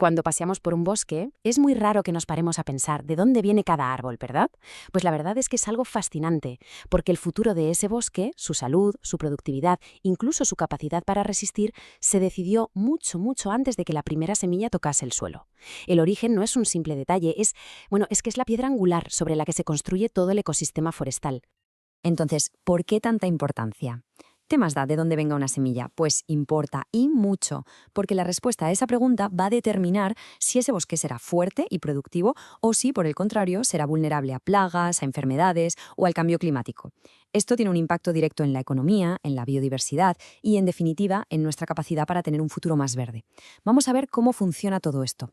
Cuando paseamos por un bosque, es muy raro que nos paremos a pensar de dónde viene cada árbol, ¿verdad? Pues la verdad es que es algo fascinante, porque el futuro de ese bosque, su salud, su productividad, incluso su capacidad para resistir, se decidió mucho, mucho antes de que la primera semilla tocase el suelo. El origen no es un simple detalle, es que es la piedra angular sobre la que se construye todo el ecosistema forestal. Entonces, ¿por qué tanta importancia? ¿Qué más da de dónde venga una semilla? Pues importa y mucho, porque la respuesta a esa pregunta va a determinar si ese bosque será fuerte y productivo o si, por el contrario, será vulnerable a plagas, a enfermedades o al cambio climático. Esto tiene un impacto directo en la economía, en la biodiversidad y, en definitiva, en nuestra capacidad para tener un futuro más verde. Vamos a ver cómo funciona todo esto.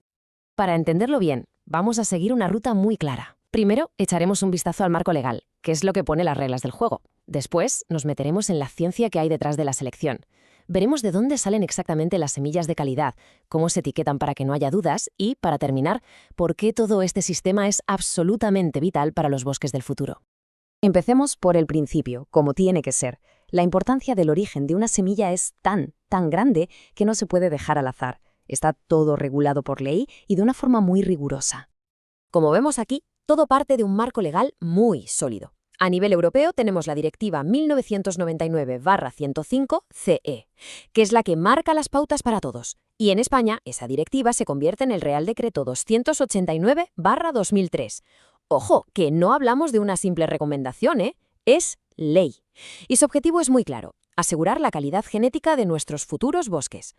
Para entenderlo bien, vamos a seguir una ruta muy clara. Primero, echaremos un vistazo al marco legal, que es lo que pone las reglas del juego. Después, nos meteremos en la ciencia que hay detrás de la selección. Veremos de dónde salen exactamente las semillas de calidad, cómo se etiquetan para que no haya dudas y, para terminar, por qué todo este sistema es absolutamente vital para los bosques del futuro. Empecemos por el principio, como tiene que ser. La importancia del origen de una semilla es tan grande que no se puede dejar al azar. Está todo regulado por ley y de una forma muy rigurosa. Como vemos aquí, todo parte de un marco legal muy sólido. A nivel europeo tenemos la Directiva 1999/105/CE, que es la que marca las pautas para todos. Y en España, esa directiva se convierte en el Real Decreto 289/2003. Ojo, que no hablamos de una simple recomendación, ¿eh? Es ley. Y su objetivo es muy claro: asegurar la calidad genética de nuestros futuros bosques.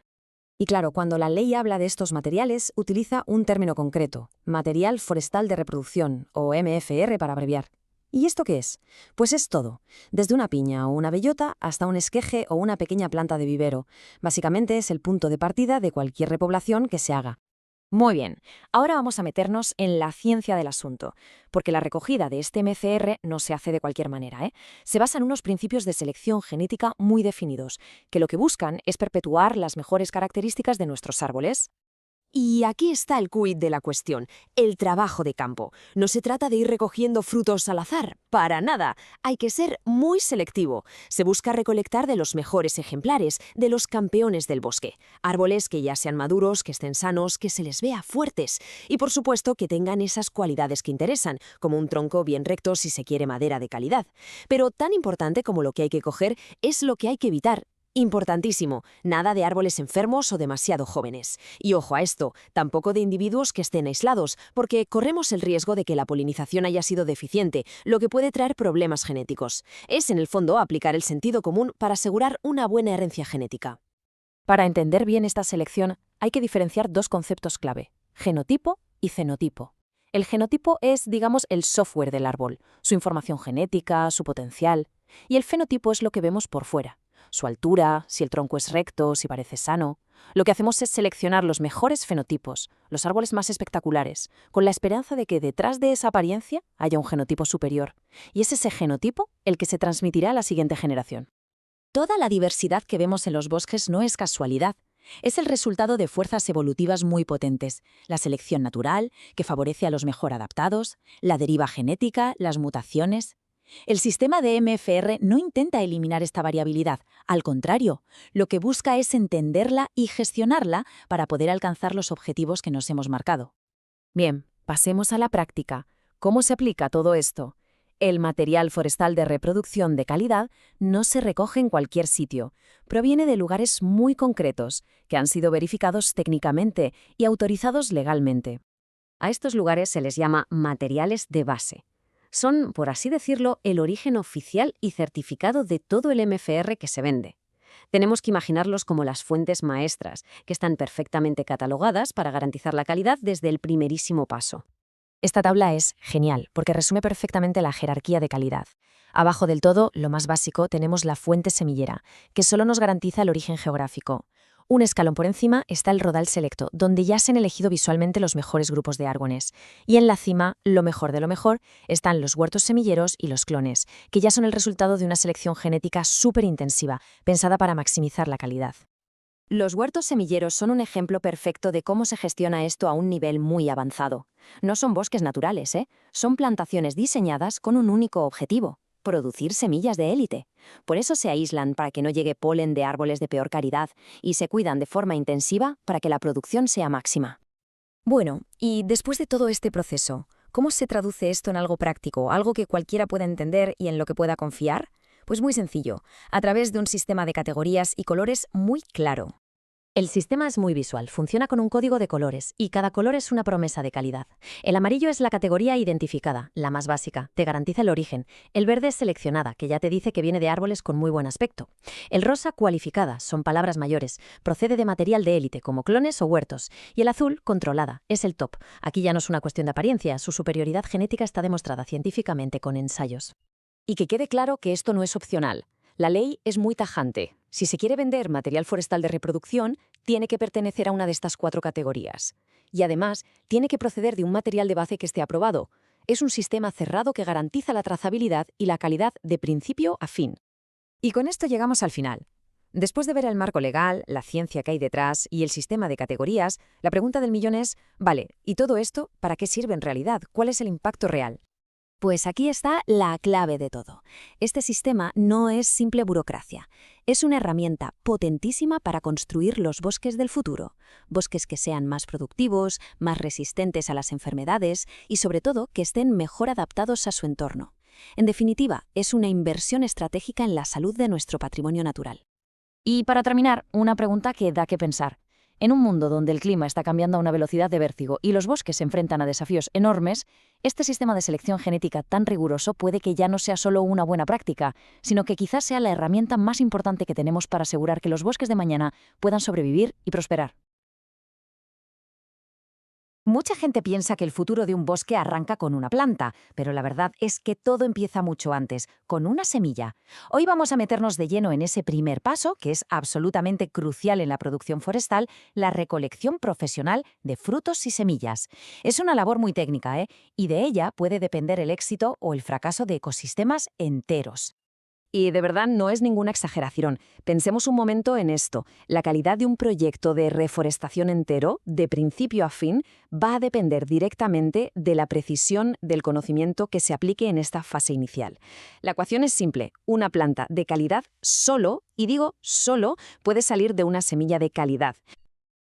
Y claro, cuando la ley habla de estos materiales, utiliza un término concreto: material forestal de reproducción, o MFR para abreviar. ¿Y esto qué es? Pues es todo, desde una piña o una bellota hasta un esqueje o una pequeña planta de vivero. Básicamente es el punto de partida de cualquier repoblación que se haga. Muy bien, ahora vamos a meternos en la ciencia del asunto, porque la recogida de este MCR no se hace de cualquier manera, ¿eh? Se basa en unos principios de selección genética muy definidos, que lo que buscan es perpetuar las mejores características de nuestros árboles. Y aquí está el quid de la cuestión, el trabajo de campo. No se trata de ir recogiendo frutos al azar, para nada. Hay que ser muy selectivo. Se busca recolectar de los mejores ejemplares, de los campeones del bosque. Árboles que ya sean maduros, que estén sanos, que se les vea fuertes. Y por supuesto que tengan esas cualidades que interesan, como un tronco bien recto si se quiere madera de calidad. Pero tan importante como lo que hay que coger es lo que hay que evitar. Importantísimo, nada de árboles enfermos o demasiado jóvenes. Y ojo a esto, tampoco de individuos que estén aislados, porque corremos el riesgo de que la polinización haya sido deficiente, lo que puede traer problemas genéticos. Es, en el fondo, aplicar el sentido común para asegurar una buena herencia genética. Para entender bien esta selección, hay que diferenciar dos conceptos clave: genotipo y fenotipo. El genotipo es, digamos, el software del árbol, su información genética, su potencial. Y el fenotipo es lo que vemos por fuera: su altura, si el tronco es recto, si parece sano. Lo que hacemos es seleccionar los mejores fenotipos, los árboles más espectaculares, con la esperanza de que detrás de esa apariencia haya un genotipo superior. Y es ese genotipo el que se transmitirá a la siguiente generación. Toda la diversidad que vemos en los bosques no es casualidad. Es el resultado de fuerzas evolutivas muy potentes: la selección natural, que favorece a los mejor adaptados, la deriva genética, las mutaciones. El sistema de MFR no intenta eliminar esta variabilidad, al contrario, lo que busca es entenderla y gestionarla para poder alcanzar los objetivos que nos hemos marcado. Bien, pasemos a la práctica. ¿Cómo se aplica todo esto? El material forestal de reproducción de calidad no se recoge en cualquier sitio. Proviene de lugares muy concretos, que han sido verificados técnicamente y autorizados legalmente. A estos lugares se les llama materiales de base. Son, por así decirlo, el origen oficial y certificado de todo el MFR que se vende. Tenemos que imaginarlos como las fuentes maestras, que están perfectamente catalogadas para garantizar la calidad desde el primerísimo paso. Esta tabla es genial, porque resume perfectamente la jerarquía de calidad. Abajo del todo, lo más básico, tenemos la fuente semillera, que solo nos garantiza el origen geográfico. Un escalón por encima está el rodal selecto, donde ya se han elegido visualmente los mejores grupos de árboles. Y en la cima, lo mejor de lo mejor, están los huertos semilleros y los clones, que ya son el resultado de una selección genética súper intensiva, pensada para maximizar la calidad. Los huertos semilleros son un ejemplo perfecto de cómo se gestiona esto a un nivel muy avanzado. No son bosques naturales, son plantaciones diseñadas con un único objetivo: producir semillas de élite. Por eso se aíslan para que no llegue polen de árboles de peor calidad y se cuidan de forma intensiva para que la producción sea máxima. Bueno, y después de todo este proceso, ¿cómo se traduce esto en algo práctico, algo que cualquiera pueda entender y en lo que pueda confiar? Pues muy sencillo, a través de un sistema de categorías y colores muy claro. El sistema es muy visual, funciona con un código de colores y cada color es una promesa de calidad. El amarillo es la categoría identificada, la más básica, te garantiza el origen. El verde es seleccionada, que ya te dice que viene de árboles con muy buen aspecto. El rosa cualificada, son palabras mayores, procede de material de élite como clones o huertos. Y el azul controlada, es el top. Aquí ya no es una cuestión de apariencia, su superioridad genética está demostrada científicamente con ensayos. Y que quede claro que esto no es opcional. La ley es muy tajante. Si se quiere vender material forestal de reproducción, tiene que pertenecer a una de estas 4 categorías. Y además, tiene que proceder de un material de base que esté aprobado. Es un sistema cerrado que garantiza la trazabilidad y la calidad de principio a fin. Y con esto llegamos al final. Después de ver el marco legal, la ciencia que hay detrás y el sistema de categorías, la pregunta del millón es, vale, ¿y todo esto para qué sirve en realidad? ¿Cuál es el impacto real? Pues aquí está la clave de todo. Este sistema no es simple burocracia. Es una herramienta potentísima para construir los bosques del futuro. Bosques que sean más productivos, más resistentes a las enfermedades y, sobre todo, que estén mejor adaptados a su entorno. En definitiva, es una inversión estratégica en la salud de nuestro patrimonio natural. Y para terminar, una pregunta que da que pensar. En un mundo donde el clima está cambiando a una velocidad de vértigo y los bosques se enfrentan a desafíos enormes, este sistema de selección genética tan riguroso puede que ya no sea solo una buena práctica, sino que quizás sea la herramienta más importante que tenemos para asegurar que los bosques de mañana puedan sobrevivir y prosperar. Mucha gente piensa que el futuro de un bosque arranca con una planta, pero la verdad es que todo empieza mucho antes, con una semilla. Hoy vamos a meternos de lleno en ese primer paso, que es absolutamente crucial en la producción forestal, la recolección profesional de frutos y semillas. Es una labor muy técnica, ¿eh? Y de ella puede depender el éxito o el fracaso de ecosistemas enteros. Y de verdad no es ninguna exageración. Pensemos un momento en esto. La calidad de un proyecto de reforestación entero, de principio a fin, va a depender directamente de la precisión del conocimiento que se aplique en esta fase inicial. La ecuación es simple. Una planta de calidad solo, y digo solo, puede salir de una semilla de calidad.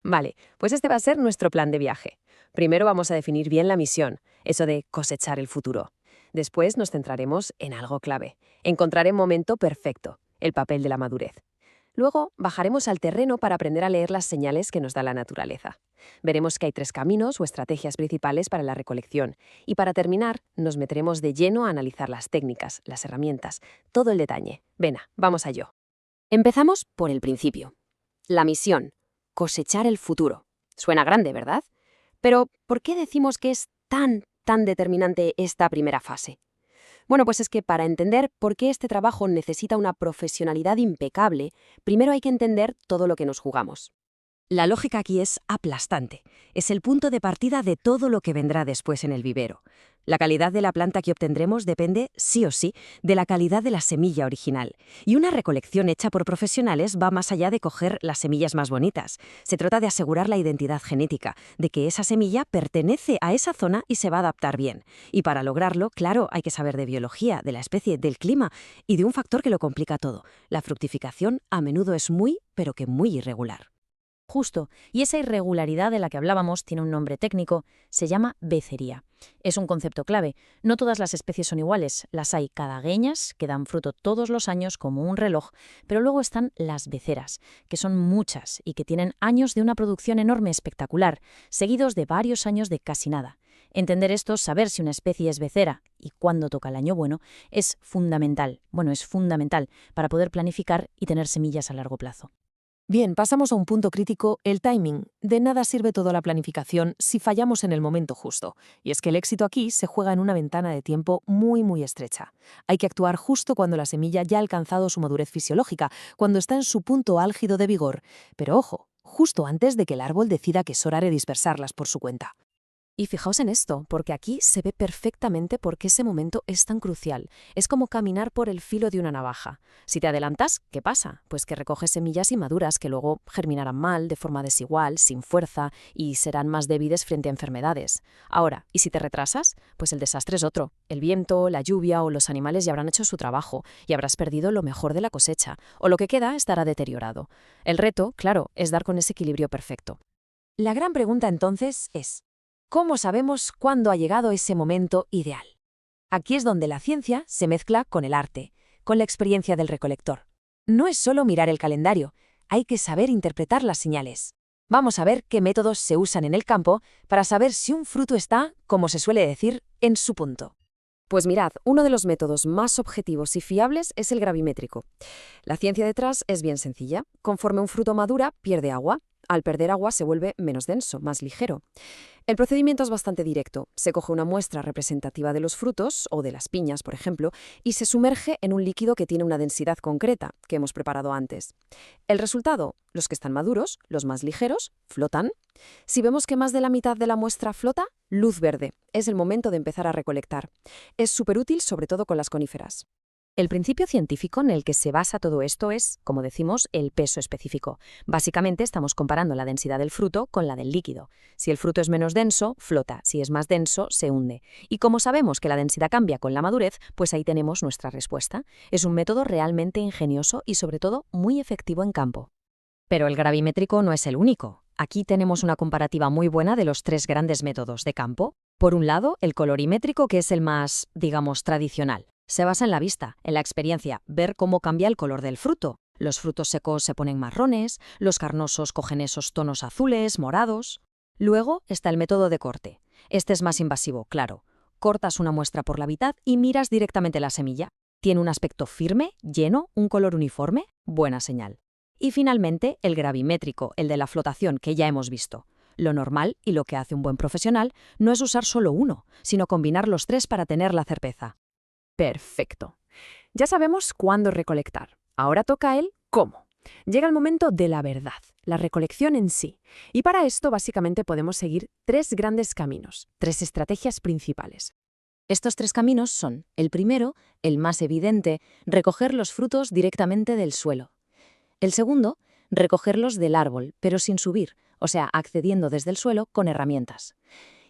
Vale, pues este va a ser nuestro plan de viaje. Primero vamos a definir bien la misión, eso de cosechar el futuro. Después nos centraremos en algo clave, encontrar el momento perfecto, el papel de la madurez. Luego bajaremos al terreno para aprender a leer las señales que nos da la naturaleza. Veremos que hay 3 caminos o estrategias principales para la recolección. Y para terminar, nos meteremos de lleno a analizar las técnicas, las herramientas, todo el detalle. Venga, vamos a ello. Empezamos por el principio. La misión: cosechar el futuro. Suena grande, ¿verdad? Pero, ¿por qué decimos que es tan determinante esta primera fase? Bueno, pues es que para entender por qué este trabajo necesita una profesionalidad impecable, primero hay que entender todo lo que nos jugamos. La lógica aquí es aplastante. Es el punto de partida de todo lo que vendrá después en el vivero. La calidad de la planta que obtendremos depende, sí o sí, de la calidad de la semilla original. Y una recolección hecha por profesionales va más allá de coger las semillas más bonitas. Se trata de asegurar la identidad genética, de que esa semilla pertenece a esa zona y se va a adaptar bien. Y para lograrlo, claro, hay que saber de biología, de la especie, del clima y de un factor que lo complica todo. La fructificación a menudo es muy, pero que muy irregular. Justo, y esa irregularidad de la que hablábamos tiene un nombre técnico, se llama becería. Es un concepto clave. No todas las especies son iguales, las hay cadagueñas, que dan fruto todos los años como un reloj, pero luego están las beceras, que son muchas y que tienen años de una producción enorme espectacular, seguidos de varios años de casi nada. Entender esto, saber si una especie es becera y cuándo toca el año bueno, es fundamental, para poder planificar y tener semillas a largo plazo. Bien, pasamos a un punto crítico, el timing. De nada sirve toda la planificación si fallamos en el momento justo. Y es que el éxito aquí se juega en una ventana de tiempo muy estrecha. Hay que actuar justo cuando la semilla ya ha alcanzado su madurez fisiológica, cuando está en su punto álgido de vigor. Pero ojo, justo antes de que el árbol decida que es hora de dispersarlas por su cuenta. Y fijaos en esto, porque aquí se ve perfectamente por qué ese momento es tan crucial. Es como caminar por el filo de una navaja. Si te adelantas, ¿qué pasa? Pues que recoges semillas inmaduras que luego germinarán mal, de forma desigual, sin fuerza, y serán más débiles frente a enfermedades. Ahora, ¿y si te retrasas? Pues el desastre es otro. El viento, la lluvia o los animales ya habrán hecho su trabajo y habrás perdido lo mejor de la cosecha, o lo que queda estará deteriorado. El reto, claro, es dar con ese equilibrio perfecto. La gran pregunta entonces es, ¿cómo sabemos cuándo ha llegado ese momento ideal? Aquí es donde la ciencia se mezcla con el arte, con la experiencia del recolector. No es solo mirar el calendario, hay que saber interpretar las señales. Vamos a ver qué métodos se usan en el campo para saber si un fruto está, como se suele decir, en su punto. Pues mirad, uno de los métodos más objetivos y fiables es el gravimétrico. La ciencia detrás es bien sencilla. Conforme un fruto madura, pierde agua. Al perder agua se vuelve menos denso, más ligero. El procedimiento es bastante directo. Se coge una muestra representativa de los frutos, o de las piñas, por ejemplo, y se sumerge en un líquido que tiene una densidad concreta, que hemos preparado antes. El resultado, los que están maduros, los más ligeros, flotan. Si vemos que más de la mitad de la muestra flota, luz verde. Es el momento de empezar a recolectar. Es súper útil, sobre todo con las coníferas. El principio científico en el que se basa todo esto es, como decimos, el peso específico. Básicamente estamos comparando la densidad del fruto con la del líquido. Si el fruto es menos denso, flota. Si es más denso, se hunde. Y como sabemos que la densidad cambia con la madurez, pues ahí tenemos nuestra respuesta. Es un método realmente ingenioso y sobre todo muy efectivo en campo. Pero el gravimétrico no es el único. Aquí tenemos una comparativa muy buena de los tres grandes métodos de campo. Por un lado, el colorimétrico, que es el más, digamos, tradicional. Se basa en la vista, en la experiencia, ver cómo cambia el color del fruto. Los frutos secos se ponen marrones, los carnosos cogen esos tonos azules, morados. Luego está el método de corte. Este es más invasivo, claro. Cortas una muestra por la mitad y miras directamente la semilla. Tiene un aspecto firme, lleno, un color uniforme, buena señal. Y finalmente, el gravimétrico, el de la flotación que ya hemos visto. Lo normal y lo que hace un buen profesional no es usar solo uno, sino combinar los tres para tener la certeza. Perfecto. Ya sabemos cuándo recolectar. Ahora toca el cómo. Llega el momento de la verdad, la recolección en sí. Y para esto básicamente podemos seguir tres grandes caminos, tres estrategias principales. Estos tres caminos son, el primero, el más evidente, recoger los frutos directamente del suelo. El segundo, recogerlos del árbol, pero sin subir, o sea, accediendo desde el suelo con herramientas.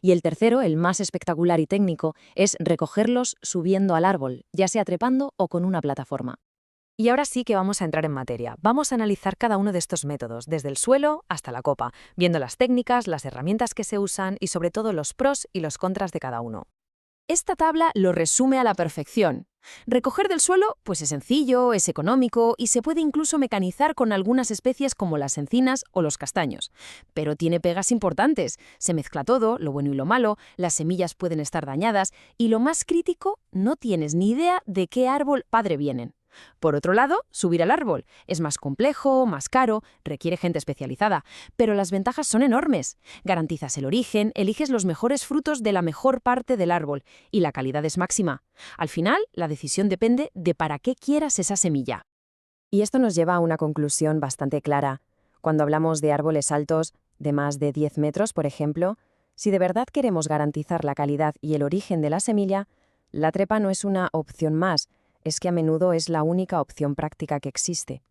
Y el tercero, el más espectacular y técnico, es recogerlos subiendo al árbol, ya sea trepando o con una plataforma. Y ahora sí que vamos a entrar en materia. Vamos a analizar cada uno de estos métodos, desde el suelo hasta la copa, viendo las técnicas, las herramientas que se usan y sobre todo los pros y los contras de cada uno. Esta tabla lo resume a la perfección. Recoger del suelo, pues es sencillo, es económico y se puede incluso mecanizar con algunas especies como las encinas o los castaños. Pero tiene pegas importantes. Se mezcla todo, lo bueno y lo malo, las semillas pueden estar dañadas y lo más crítico, no tienes ni idea de qué árbol padre vienen. Por otro lado, subir al árbol es más complejo, más caro, requiere gente especializada, pero las ventajas son enormes. Garantizas el origen, eliges los mejores frutos de la mejor parte del árbol y la calidad es máxima. Al final, la decisión depende de para qué quieras esa semilla. Y esto nos lleva a una conclusión bastante clara. Cuando hablamos de árboles altos, de más de 10 metros, por ejemplo, si de verdad queremos garantizar la calidad y el origen de la semilla, la trepa no es una opción más, es que a menudo es la única opción práctica que existe.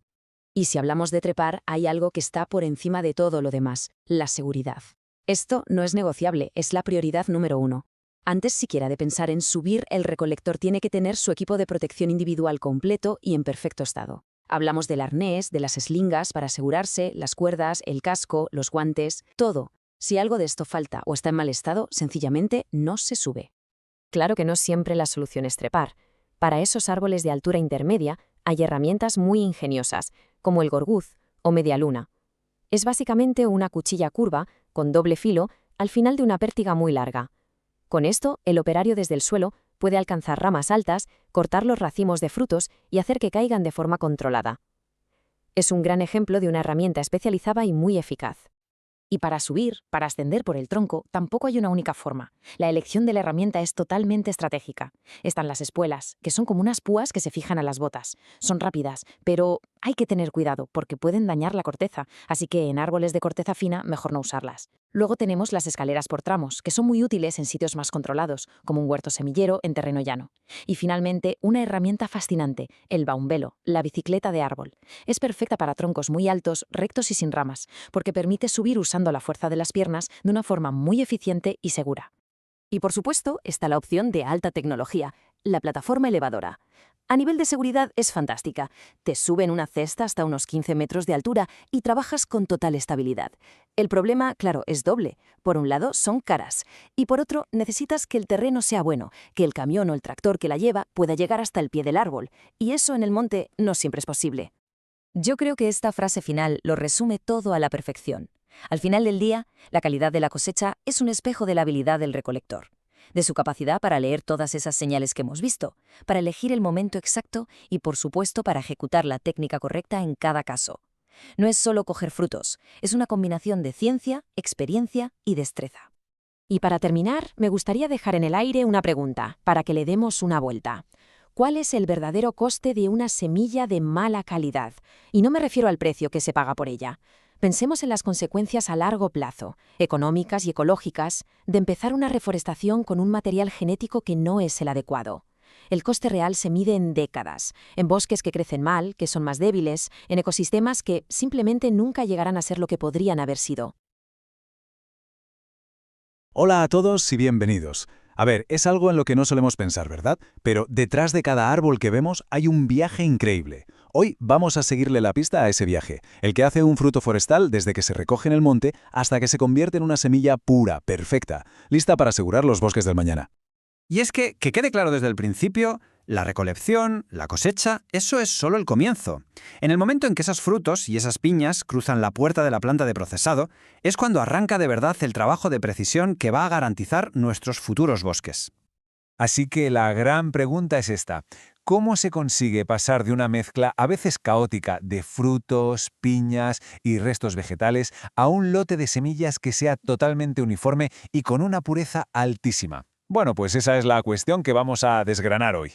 Y si hablamos de trepar, hay algo que está por encima de todo lo demás, la seguridad. Esto no es negociable, es la prioridad número uno. Antes siquiera de pensar en subir, el recolector tiene que tener su equipo de protección individual completo y en perfecto estado. Hablamos del arnés, de las eslingas para asegurarse, las cuerdas, el casco, los guantes, todo. Si algo de esto falta o está en mal estado, sencillamente no se sube. Claro que no siempre la solución es trepar. Para esos árboles de altura intermedia hay herramientas muy ingeniosas, como el gorguz o medialuna. Es básicamente una cuchilla curva, con doble filo, al final de una pértiga muy larga. Con esto, el operario desde el suelo puede alcanzar ramas altas, cortar los racimos de frutos y hacer que caigan de forma controlada. Es un gran ejemplo de una herramienta especializada y muy eficaz. Y para subir, para ascender por el tronco, tampoco hay una única forma. La elección de la herramienta es totalmente estratégica. Están las espuelas, que son como unas púas que se fijan a las botas. Son rápidas, pero hay que tener cuidado porque pueden dañar la corteza, así que en árboles de corteza fina mejor no usarlas. Luego tenemos las escaleras por tramos, que son muy útiles en sitios más controlados, como un huerto semillero en terreno llano. Y finalmente, una herramienta fascinante, el baumbelo, la bicicleta de árbol. Es perfecta para troncos muy altos, rectos y sin ramas, porque permite subir usando la fuerza de las piernas de una forma muy eficiente y segura. Y por supuesto está la opción de alta tecnología, la plataforma elevadora. A nivel de seguridad es fantástica. Te sube en una cesta hasta unos 15 metros de altura y trabajas con total estabilidad. El problema, claro, es doble. Por un lado, son caras. Y por otro, necesitas que el terreno sea bueno, que el camión o el tractor que la lleva pueda llegar hasta el pie del árbol. Y eso en el monte no siempre es posible. Yo creo que esta frase final lo resume todo a la perfección. Al final del día, la calidad de la cosecha es un espejo de la habilidad del recolector, de su capacidad para leer todas esas señales que hemos visto, para elegir el momento exacto y, por supuesto, para ejecutar la técnica correcta en cada caso. No es solo coger frutos, es una combinación de ciencia, experiencia y destreza. Y para terminar, me gustaría dejar en el aire una pregunta, para que le demos una vuelta. ¿Cuál es el verdadero coste de una semilla de mala calidad? Y no me refiero al precio que se paga por ella. Pensemos en las consecuencias a largo plazo, económicas y ecológicas, de empezar una reforestación con un material genético que no es el adecuado. El coste real se mide en décadas, en bosques que crecen mal, que son más débiles, en ecosistemas que simplemente nunca llegarán a ser lo que podrían haber sido. Hola a todos y bienvenidos. A ver, es algo en lo que no solemos pensar, ¿verdad? Pero detrás de cada árbol que vemos hay un viaje increíble. Hoy vamos a seguirle la pista a ese viaje, el que hace un fruto forestal desde que se recoge en el monte hasta que se convierte en una semilla pura, perfecta, lista para asegurar los bosques del mañana. Y es que quede claro desde el principio, la recolección, la cosecha, eso es solo el comienzo. En el momento en que esos frutos y esas piñas cruzan la puerta de la planta de procesado, es cuando arranca de verdad el trabajo de precisión que va a garantizar nuestros futuros bosques. Así que la gran pregunta es esta: ¿cómo se consigue pasar de una mezcla a veces caótica de frutos, piñas y restos vegetales a un lote de semillas que sea totalmente uniforme y con una pureza altísima? Bueno, pues esa es la cuestión que vamos a desgranar hoy.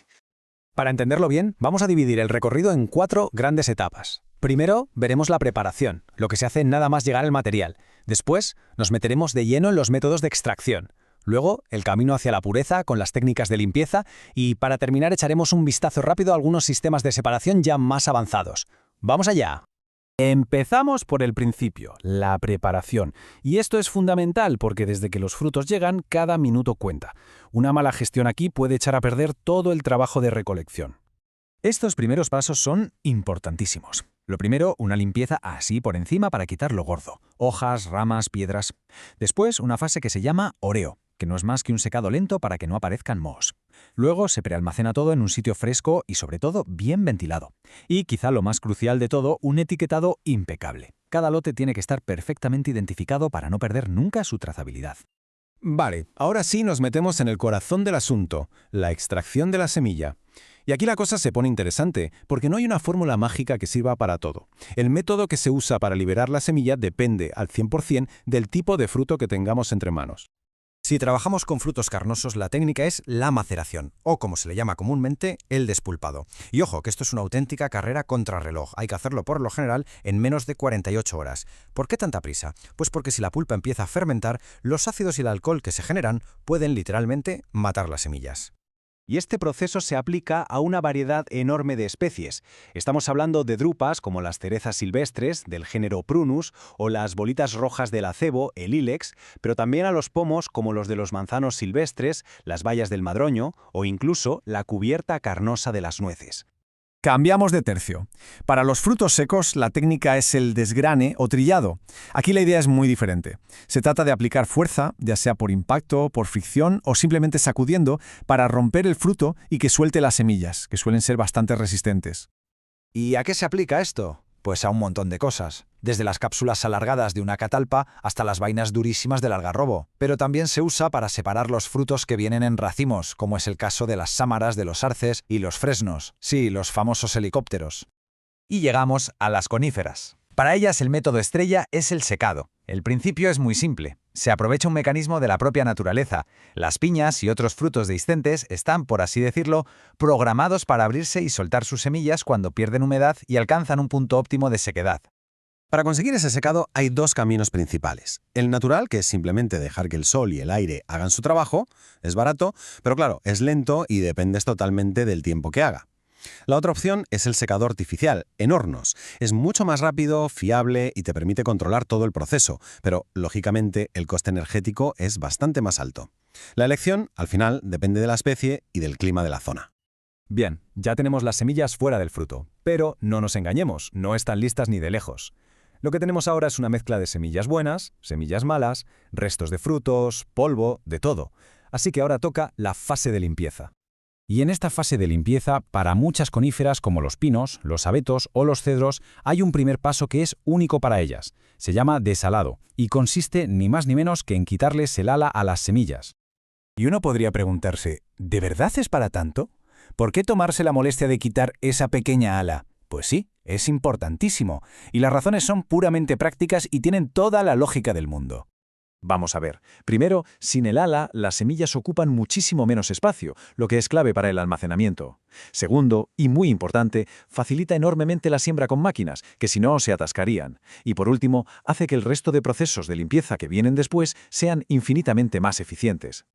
Para entenderlo bien, vamos a dividir el recorrido en 4 grandes etapas. Primero, veremos la preparación, lo que se hace nada más llegar al material. Después, nos meteremos de lleno en los métodos de extracción. Luego, el camino hacia la pureza con las técnicas de limpieza y, para terminar, echaremos un vistazo rápido a algunos sistemas de separación ya más avanzados. ¡Vamos allá! Empezamos por el principio, la preparación. Y esto es fundamental porque desde que los frutos llegan, cada minuto cuenta. Una mala gestión aquí puede echar a perder todo el trabajo de recolección. Estos primeros pasos son importantísimos. Lo primero, una limpieza así por encima para quitar lo gordo, hojas, ramas, piedras. Después, una fase que se llama oreo, que no es más que un secado lento para que no aparezcan mohos. Luego se prealmacena todo en un sitio fresco y sobre todo bien ventilado. Y quizá lo más crucial de todo, un etiquetado impecable. Cada lote tiene que estar perfectamente identificado para no perder nunca su trazabilidad. Vale, ahora sí nos metemos en el corazón del asunto, la extracción de la semilla. Y aquí la cosa se pone interesante, porque no hay una fórmula mágica que sirva para todo. El método que se usa para liberar la semilla depende al 100% del tipo de fruto que tengamos entre manos. Si trabajamos con frutos carnosos, la técnica es la maceración, o como se le llama comúnmente, el despulpado. Y ojo, que esto es una auténtica carrera contrarreloj. Hay que hacerlo por lo general en menos de 48 horas. ¿Por qué tanta prisa? Pues porque si la pulpa empieza a fermentar, los ácidos y el alcohol que se generan pueden literalmente matar las semillas. Y este proceso se aplica a una variedad enorme de especies. Estamos hablando de drupas como las cerezas silvestres, del género Prunus, o las bolitas rojas del acebo, el Ilex, pero también a los pomos como los de los manzanos silvestres, las bayas del madroño, o incluso la cubierta carnosa de las nueces. Cambiamos de tercio. Para los frutos secos, la técnica es el desgrane o trillado. Aquí la idea es muy diferente. Se trata de aplicar fuerza, ya sea por impacto, por fricción o simplemente sacudiendo, para romper el fruto y que suelte las semillas, que suelen ser bastante resistentes. ¿Y a qué se aplica esto? Pues a un montón de cosas, desde las cápsulas alargadas de una catalpa hasta las vainas durísimas del algarrobo. Pero también se usa para separar los frutos que vienen en racimos, como es el caso de las sámaras de los arces y los fresnos, sí, los famosos helicópteros. Y llegamos a las coníferas. Para ellas el método estrella es el secado. El principio es muy simple. Se aprovecha un mecanismo de la propia naturaleza. Las piñas y otros frutos dehiscentes están, por así decirlo, programados para abrirse y soltar sus semillas cuando pierden humedad y alcanzan un punto óptimo de sequedad. Para conseguir ese secado hay 2 caminos principales. El natural, que es simplemente dejar que el sol y el aire hagan su trabajo, es barato, pero claro, es lento y dependes totalmente del tiempo que haga. La otra opción es el secado artificial, en hornos. Es mucho más rápido, fiable y te permite controlar todo el proceso, pero, lógicamente, el coste energético es bastante más alto. La elección, al final, depende de la especie y del clima de la zona. Bien, ya tenemos las semillas fuera del fruto, pero no nos engañemos, no están listas ni de lejos. Lo que tenemos ahora es una mezcla de semillas buenas, semillas malas, restos de frutos, polvo, de todo. Así que ahora toca la fase de limpieza. Y en esta fase de limpieza, para muchas coníferas como los pinos, los abetos o los cedros, hay un primer paso que es único para ellas. Se llama desalado y consiste ni más ni menos que en quitarles el ala a las semillas. Y uno podría preguntarse, ¿de verdad es para tanto? ¿Por qué tomarse la molestia de quitar esa pequeña ala? Pues sí, es importantísimo, y las razones son puramente prácticas y tienen toda la lógica del mundo. Vamos a ver. Primero, sin el ala, las semillas ocupan muchísimo menos espacio, lo que es clave para el almacenamiento. Segundo, y muy importante, facilita enormemente la siembra con máquinas, que si no se atascarían. Y por último, hace que el resto de procesos de limpieza que vienen después sean infinitamente más eficientes.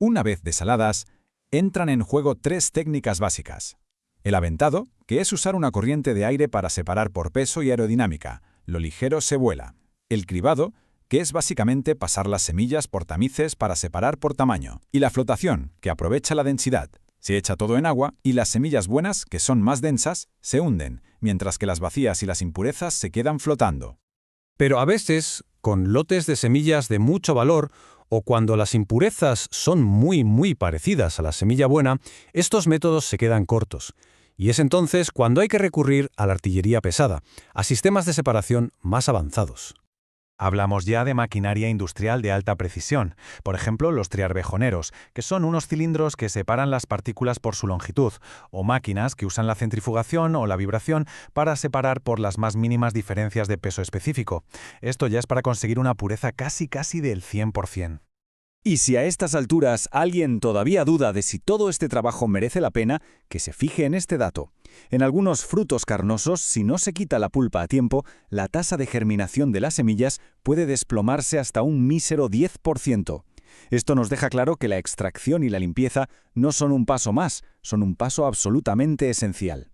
Una vez desaladas, entran en juego 3 técnicas básicas. El aventado, que es usar una corriente de aire para separar por peso y aerodinámica. Lo ligero se vuela. El cribado, que es básicamente pasar las semillas por tamices para separar por tamaño. Y la flotación, que aprovecha la densidad. Se echa todo en agua y las semillas buenas, que son más densas, se hunden, mientras que las vacías y las impurezas se quedan flotando. Pero a veces, con lotes de semillas de mucho valor, o cuando las impurezas son muy parecidas a la semilla buena, estos métodos se quedan cortos. Y es entonces cuando hay que recurrir a la artillería pesada, a sistemas de separación más avanzados. Hablamos ya de maquinaria industrial de alta precisión, por ejemplo los triarbejoneros, que son unos cilindros que separan las partículas por su longitud, o máquinas que usan la centrifugación o la vibración para separar por las más mínimas diferencias de peso específico. Esto ya es para conseguir una pureza casi del 100%. Y si a estas alturas alguien todavía duda de si todo este trabajo merece la pena, que se fije en este dato. En algunos frutos carnosos, si no se quita la pulpa a tiempo, la tasa de germinación de las semillas puede desplomarse hasta un mísero 10%. Esto nos deja claro que la extracción y la limpieza no son un paso más, son un paso absolutamente esencial.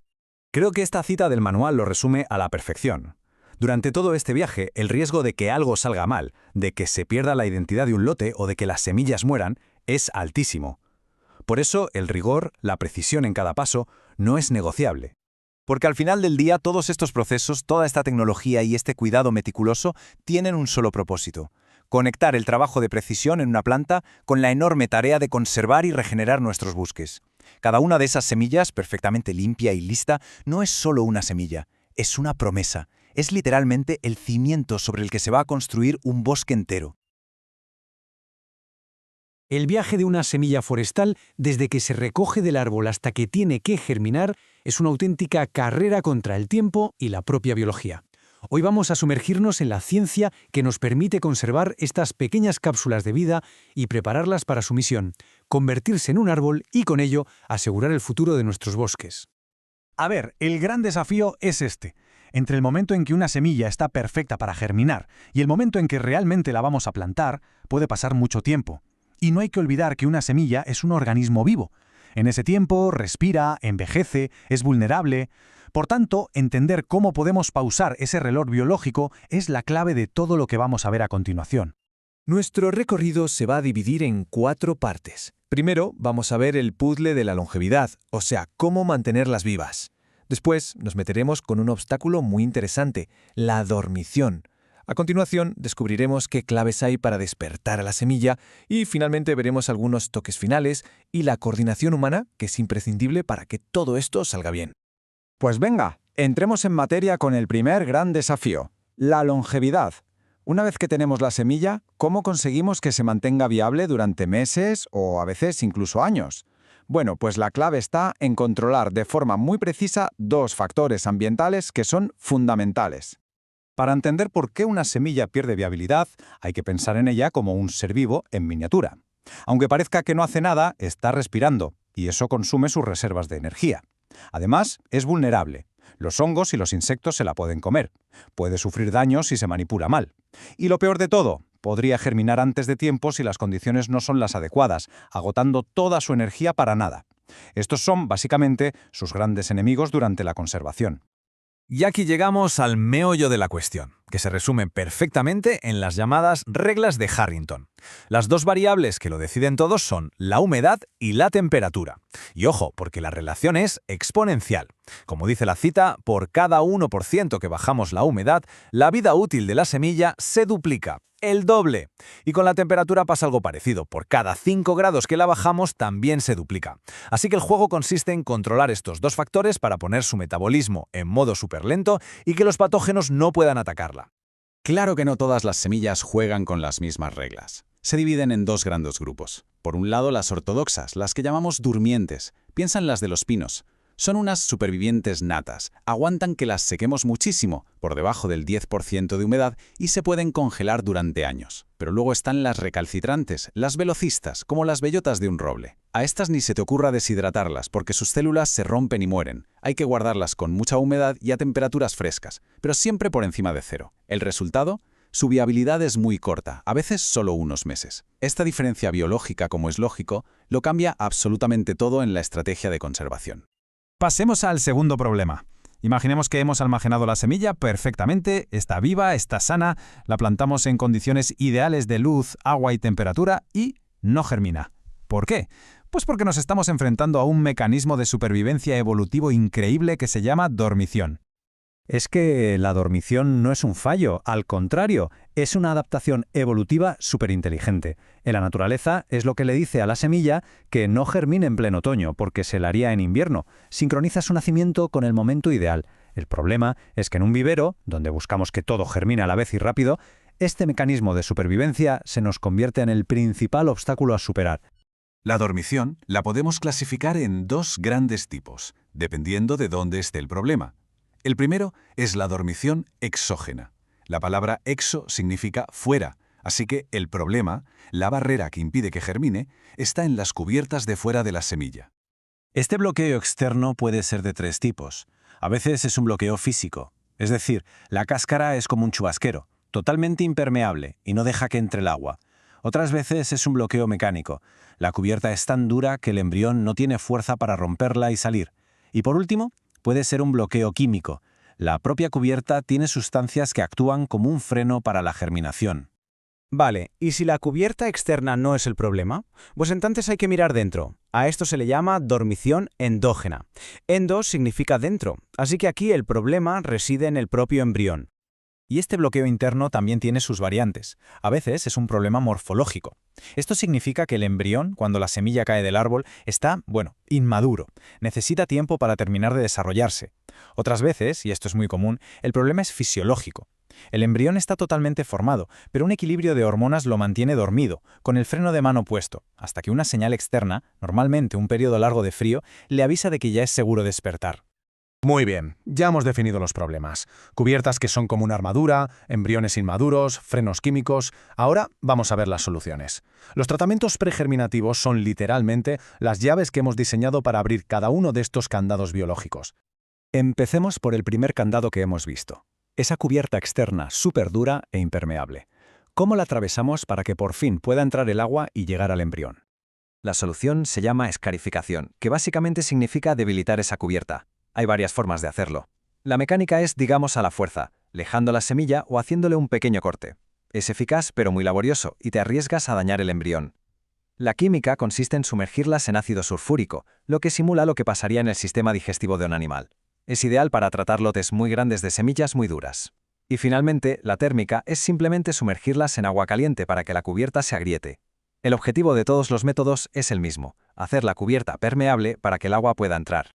Creo que esta cita del manual lo resume a la perfección. Durante todo este viaje, el riesgo de que algo salga mal, de que se pierda la identidad de un lote o de que las semillas mueran, es altísimo. Por eso, el rigor, la precisión en cada paso, no es negociable. Porque al final del día, todos estos procesos, toda esta tecnología y este cuidado meticuloso tienen un solo propósito: conectar el trabajo de precisión en una planta con la enorme tarea de conservar y regenerar nuestros bosques. Cada una de esas semillas, perfectamente limpia y lista, no es solo una semilla, es una promesa. Es literalmente el cimiento sobre el que se va a construir un bosque entero. El viaje de una semilla forestal, desde que se recoge del árbol hasta que tiene que germinar, es una auténtica carrera contra el tiempo y la propia biología. Hoy vamos a sumergirnos en la ciencia que nos permite conservar estas pequeñas cápsulas de vida y prepararlas para su misión: convertirse en un árbol y con ello asegurar el futuro de nuestros bosques. A ver, el gran desafío es este. Entre el momento en que una semilla está perfecta para germinar y el momento en que realmente la vamos a plantar, puede pasar mucho tiempo. Y no hay que olvidar que una semilla es un organismo vivo. En ese tiempo respira, envejece, es vulnerable. Por tanto, entender cómo podemos pausar ese reloj biológico es la clave de todo lo que vamos a ver a continuación. Nuestro recorrido se va a dividir en 4 partes. Primero, vamos a ver el puzzle de la longevidad, o sea, cómo mantenerlas vivas. Después, nos meteremos con un obstáculo muy interesante, la dormición. A continuación, descubriremos qué claves hay para despertar a la semilla y finalmente veremos algunos toques finales y la coordinación humana, que es imprescindible para que todo esto salga bien. Pues venga, entremos en materia con el primer gran desafío, la longevidad. Una vez que tenemos la semilla, ¿cómo conseguimos que se mantenga viable durante meses o a veces incluso años? Bueno, pues la clave está en controlar de forma muy precisa 2 factores ambientales que son fundamentales. Para entender por qué una semilla pierde viabilidad, hay que pensar en ella como un ser vivo en miniatura. Aunque parezca que no hace nada, está respirando, y eso consume sus reservas de energía. Además, es vulnerable. Los hongos y los insectos se la pueden comer. Puede sufrir daños si se manipula mal. Y lo peor de todo, podría germinar antes de tiempo si las condiciones no son las adecuadas, agotando toda su energía para nada. Estos son, básicamente, sus grandes enemigos durante la conservación. Y aquí llegamos al meollo de la cuestión. que se resumen perfectamente en las llamadas reglas de Harrington. Las dos variables que lo deciden todo son la humedad y la temperatura. Y ojo, porque la relación es exponencial. Como dice la cita, por cada 1% que bajamos la humedad, la vida útil de la semilla se duplica, el doble. Y con la temperatura pasa algo parecido. Por cada 5 grados que la bajamos, también se duplica. Así que el juego consiste en controlar estos dos factores para poner su metabolismo en modo superlento y que los patógenos no puedan atacarla. Claro que no todas las semillas juegan con las mismas reglas. Se dividen en dos grandes grupos. Por un lado, las ortodoxas, las que llamamos durmientes. Piensan las de los pinos. Son unas supervivientes natas. Aguantan que las sequemos muchísimo, por debajo del 10% de humedad, y se pueden congelar durante años. Pero luego están las recalcitrantes, las velocistas, como las bellotas de un roble. A estas ni se te ocurra deshidratarlas, porque sus células se rompen y mueren. Hay que guardarlas con mucha humedad y a temperaturas frescas, pero siempre por encima de cero. ¿El resultado? Su viabilidad es muy corta, a veces solo unos meses. Esta diferencia biológica, como es lógico, lo cambia absolutamente todo en la estrategia de conservación. Pasemos al segundo problema. Imaginemos que hemos almacenado la semilla perfectamente, está viva, está sana, la plantamos en condiciones ideales de luz, agua y temperatura y no germina. ¿Por qué? Pues porque nos estamos enfrentando a un mecanismo de supervivencia evolutivo increíble que se llama dormición. Es que la dormición no es un fallo, al contrario, es una adaptación evolutiva superinteligente. En la naturaleza es lo que le dice a la semilla que no germine en pleno otoño, porque se la haría en invierno. Sincroniza su nacimiento con el momento ideal. El problema es que en un vivero, donde buscamos que todo germine a la vez y rápido, este mecanismo de supervivencia se nos convierte en el principal obstáculo a superar. La dormición la podemos clasificar en dos grandes tipos, dependiendo de dónde esté el problema. El primero es la dormición exógena. La palabra exo significa fuera, así que el problema, la barrera que impide que germine, está en las cubiertas de fuera de la semilla. Este bloqueo externo puede ser de tres tipos. A veces es un bloqueo físico, es decir, la cáscara es como un chubasquero, totalmente impermeable y no deja que entre el agua. Otras veces es un bloqueo mecánico. La cubierta es tan dura que el embrión no tiene fuerza para romperla y salir. Y por último, puede ser un bloqueo químico. La propia cubierta tiene sustancias que actúan como un freno para la germinación. Vale, ¿y si la cubierta externa no es el problema? Pues entonces hay que mirar dentro. A esto se le llama dormición endógena. Endo significa dentro, así que aquí el problema reside en el propio embrión. Y este bloqueo interno también tiene sus variantes. A veces es un problema morfológico. Esto significa que el embrión, cuando la semilla cae del árbol, está, inmaduro. Necesita tiempo para terminar de desarrollarse. Otras veces, y esto es muy común, el problema es fisiológico. El embrión está totalmente formado, pero un equilibrio de hormonas lo mantiene dormido, con el freno de mano puesto, hasta que una señal externa, normalmente un periodo largo de frío, le avisa de que ya es seguro despertar. Muy bien, ya hemos definido los problemas. Cubiertas que son como una armadura, embriones inmaduros, frenos químicos. Ahora vamos a ver las soluciones. Los tratamientos pregerminativos son literalmente las llaves que hemos diseñado para abrir cada uno de estos candados biológicos. Empecemos por el primer candado que hemos visto. Esa cubierta externa súper dura e impermeable. ¿Cómo la atravesamos para que por fin pueda entrar el agua y llegar al embrión? La solución se llama escarificación, que básicamente significa debilitar esa cubierta. Hay varias formas de hacerlo. La mecánica es, digamos, a la fuerza, lejando la semilla o haciéndole un pequeño corte. Es eficaz pero muy laborioso y te arriesgas a dañar el embrión. La química consiste en sumergirlas en ácido sulfúrico, lo que simula lo que pasaría en el sistema digestivo de un animal. Es ideal para tratar lotes muy grandes de semillas muy duras. Y finalmente, la térmica es simplemente sumergirlas en agua caliente para que la cubierta se agriete. El objetivo de todos los métodos es el mismo, hacer la cubierta permeable para que el agua pueda entrar.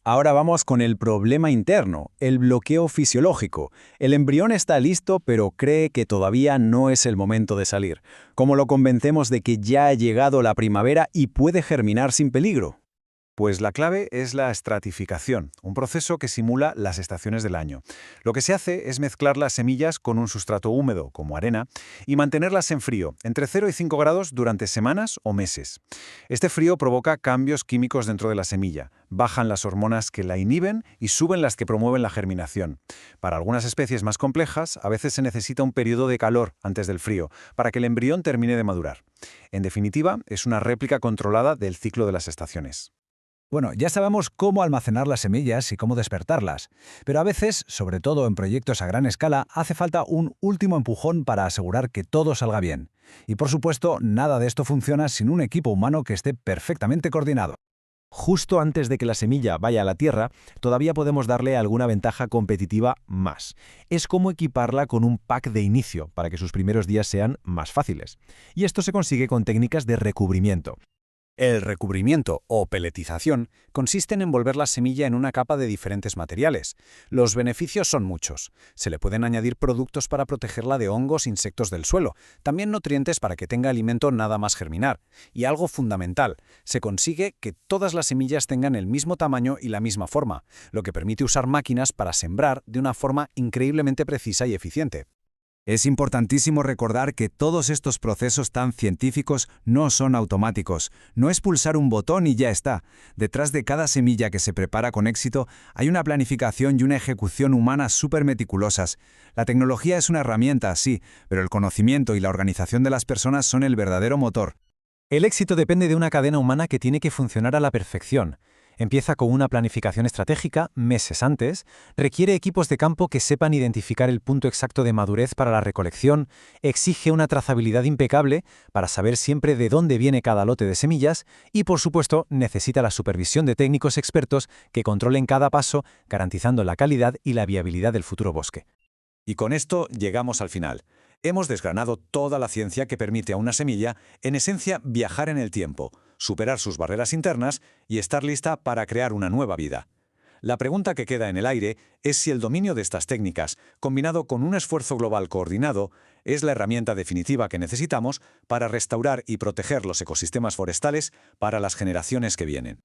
Ahora vamos con el problema interno, el bloqueo fisiológico. El embrión está listo, pero cree que todavía no es el momento de salir. ¿Cómo lo convencemos de que ya ha llegado la primavera y puede germinar sin peligro? Pues la clave es la estratificación, un proceso que simula las estaciones del año. Lo que se hace es mezclar las semillas con un sustrato húmedo, como arena, y mantenerlas en frío, entre 0 y 5 grados durante semanas o meses. Este frío provoca cambios químicos dentro de la semilla, bajan las hormonas que la inhiben y suben las que promueven la germinación. Para algunas especies más complejas, a veces se necesita un periodo de calor antes del frío, para que el embrión termine de madurar. En definitiva, es una réplica controlada del ciclo de las estaciones. Bueno, ya sabemos cómo almacenar las semillas y cómo despertarlas, pero a veces, sobre todo en proyectos a gran escala, hace falta un último empujón para asegurar que todo salga bien. Y por supuesto, nada de esto funciona sin un equipo humano que esté perfectamente coordinado. Justo antes de que la semilla vaya a la tierra, todavía podemos darle alguna ventaja competitiva más. Es como equiparla con un pack de inicio para que sus primeros días sean más fáciles. Y esto se consigue con técnicas de recubrimiento. El recubrimiento o peletización consiste en envolver la semilla en una capa de diferentes materiales. Los beneficios son muchos. Se le pueden añadir productos para protegerla de hongos, insectos del suelo, también nutrientes para que tenga alimento nada más germinar. Y algo fundamental, se consigue que todas las semillas tengan el mismo tamaño y la misma forma, lo que permite usar máquinas para sembrar de una forma increíblemente precisa y eficiente. Es importantísimo recordar que todos estos procesos tan científicos no son automáticos. No es pulsar un botón y ya está. Detrás de cada semilla que se prepara con éxito hay una planificación y una ejecución humana súper meticulosas. La tecnología es una herramienta, sí, pero el conocimiento y la organización de las personas son el verdadero motor. El éxito depende de una cadena humana que tiene que funcionar a la perfección. Empieza con una planificación estratégica meses antes, requiere equipos de campo que sepan identificar el punto exacto de madurez para la recolección, exige una trazabilidad impecable para saber siempre de dónde viene cada lote de semillas y, por supuesto, necesita la supervisión de técnicos expertos que controlen cada paso, garantizando la calidad y la viabilidad del futuro bosque. Y con esto llegamos al final. Hemos desgranado toda la ciencia que permite a una semilla, en esencia, viajar en el tiempo, superar sus barreras internas y estar lista para crear una nueva vida. La pregunta que queda en el aire es si el dominio de estas técnicas, combinado con un esfuerzo global coordinado, es la herramienta definitiva que necesitamos para restaurar y proteger los ecosistemas forestales para las generaciones que vienen.